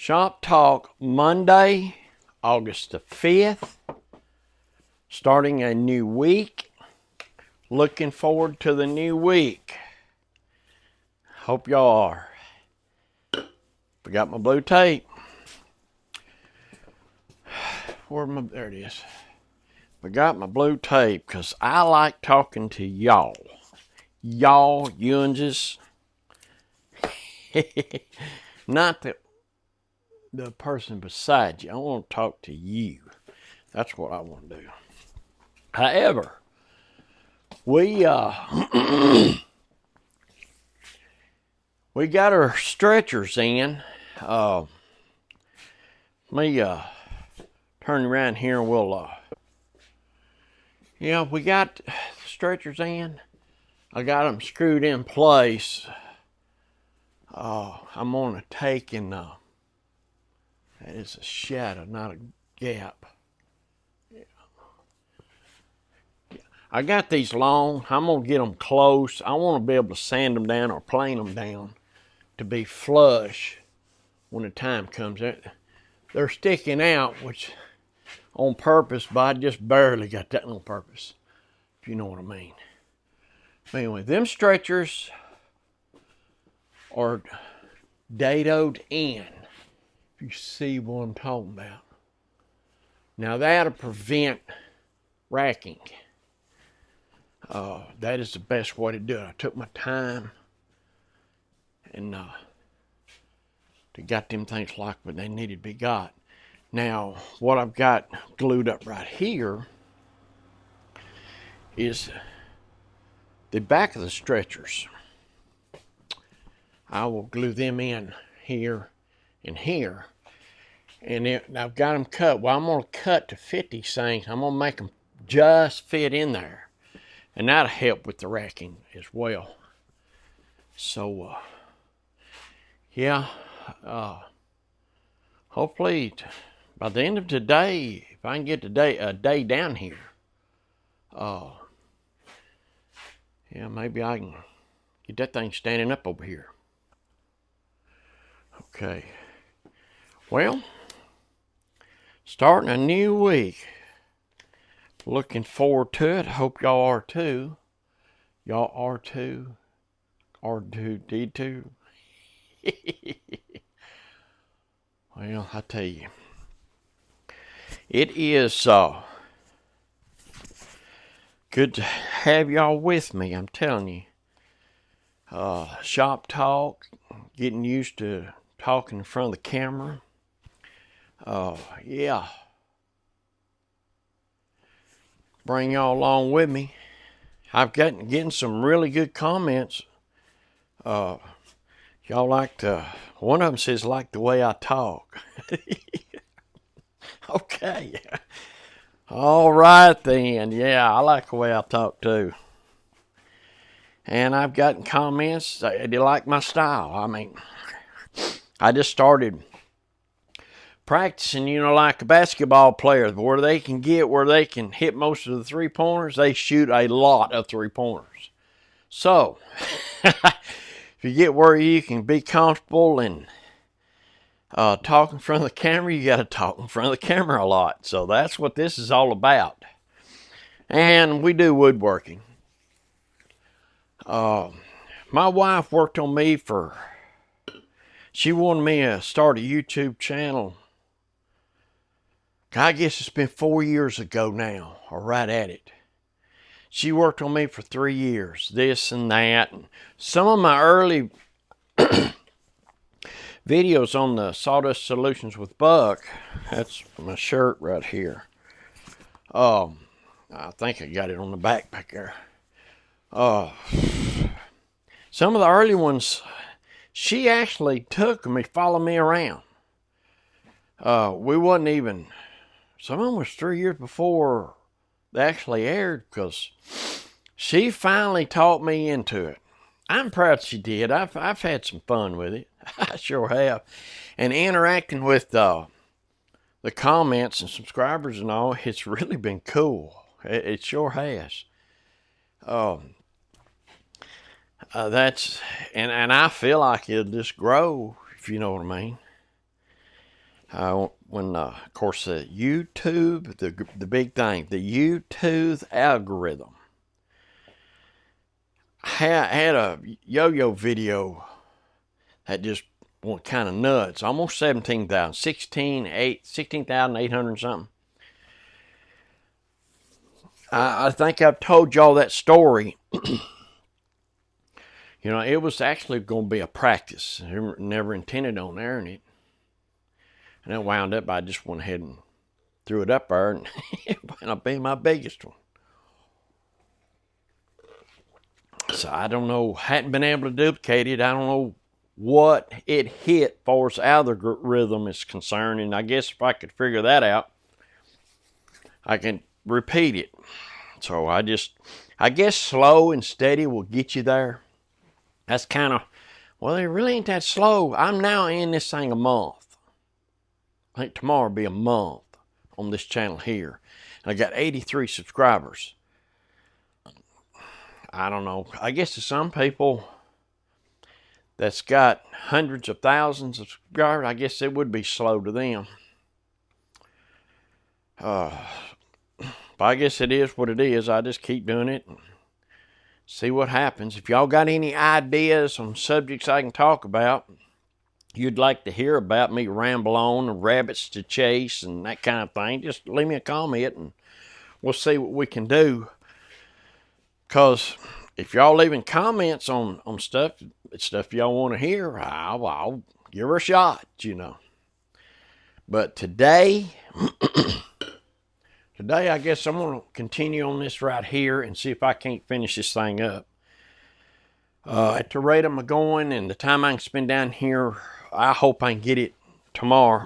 Shop Talk Monday, August the 5th. Starting a new week. Looking forward to the new week. Hope y'all are. I got my blue tape. There it is. I got my blue tape because I like talking to y'all. Y'all, yuns. Not the person beside you. I want to talk to you. That's what I want to do. However, we we got our stretchers in. Let me turn around here and we'll we got stretchers in. I got them screwed in place. I'm gonna take and that is a shadow, not a gap. I got these long. I'm gonna get them close. I want to be able to sand them down or plane them down to be flush when the time comes. They're sticking out, which on purpose, but I just barely got that on purpose, if you know what I mean. But anyway, them stretchers are dadoed in, if you see what I'm talking about. Now that'll prevent racking. That is the best way to do it. I took my time and to got them things locked when they needed to be got. Now, what I've got glued up right here is the back of the stretchers. I will glue them in here and here. And I've got them cut. Well, I'm going to cut to fit these things. I'm going to make them just fit in there. And that'll help with the racking as well. So, hopefully by the end of today, if I can get a day down here, maybe I can get that thing standing up over here. Okay. Well, starting a new week. Looking forward to it. Hope y'all are too. Y'all are too. R2D2. Well, I tell you, it is good to have y'all with me. I'm telling you. Shop talk, getting used to talking in front of the camera. Bring y'all along with me. I've getting some really good comments. Y'all one of them says like the way I talk. Okay. All right then. Yeah, I like the way I talk too. And I've gotten comments. They like my style. I mean, I just started practicing, like a basketball player, where they can hit most of the 3-pointers. They shoot a lot of 3-pointers. So, if you get where you can be comfortable and talk in front of the camera, you got to talk in front of the camera a lot. So that's what this is all about. And we do woodworking. My wife worked on me she wanted me to start a YouTube channel. I guess it's been 4 years ago now, or right at it. She worked on me for 3 years, this and that. And some of my early videos on the Sawdust Solutions with Buck, that's my shirt right here. I think I got it on the back there. Some of the early ones, she actually took me, followed me around. We wasn't even... Some of them was 3 years before they actually aired, because she finally taught me into it. I'm proud she did. I've had some fun with it. I sure have. And interacting with the comments and subscribers and all, it's really been cool. It sure has. And I feel like it'll just grow, if you know what I mean. When of course the YouTube, the big thing, the YouTube algorithm had a yo-yo video that just went kind of nuts. Almost 17,000, 16,800 something. I think I've told y'all that story. You know, it was actually going to be a practice. I never intended on airing it. And it wound up, I just went ahead and threw it up there, and it wound up being my biggest one. So I don't know, hadn't been able to duplicate it. I don't know what it hit as far as algorithm is concerned. And I guess if I could figure that out, I can repeat it. So I guess slow and steady will get you there. That's kind of, well, it really ain't that slow. I'm now in this thing a month. I think tomorrow will be a month on this channel here. And I got 83 subscribers. I don't know. I guess to some people that's got hundreds of thousands of subscribers, I guess it would be slow to them. But I guess it is what it is. I just keep doing it and see what happens. If y'all got any ideas on subjects I can talk about, you'd like to hear about me ramble on, rabbits to chase and that kind of thing, just leave me a comment and we'll see what we can do. Because if y'all leaving comments on stuff y'all want to hear, I'll give her a shot, you know. But today, I guess I'm going to continue on this right here and see if I can't finish this thing up. At the rate I'm going and the time I can spend down here, I hope I can get it tomorrow.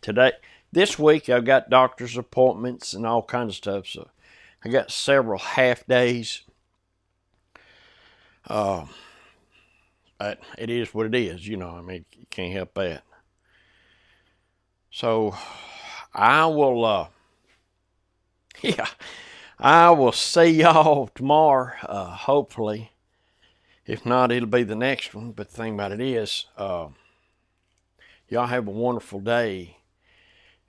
Today, this week, I've got doctor's appointments and all kinds of stuff, so I got several half days. But it is what it is, you know. I mean, you can't help that. So I will, I will see y'all tomorrow, hopefully. If not, it'll be the next one. But the thing about it is, y'all have a wonderful day.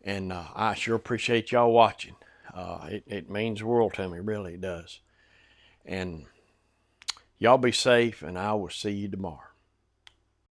And I sure appreciate y'all watching. It means the world to me, really, it does. And y'all be safe, and I will see you tomorrow.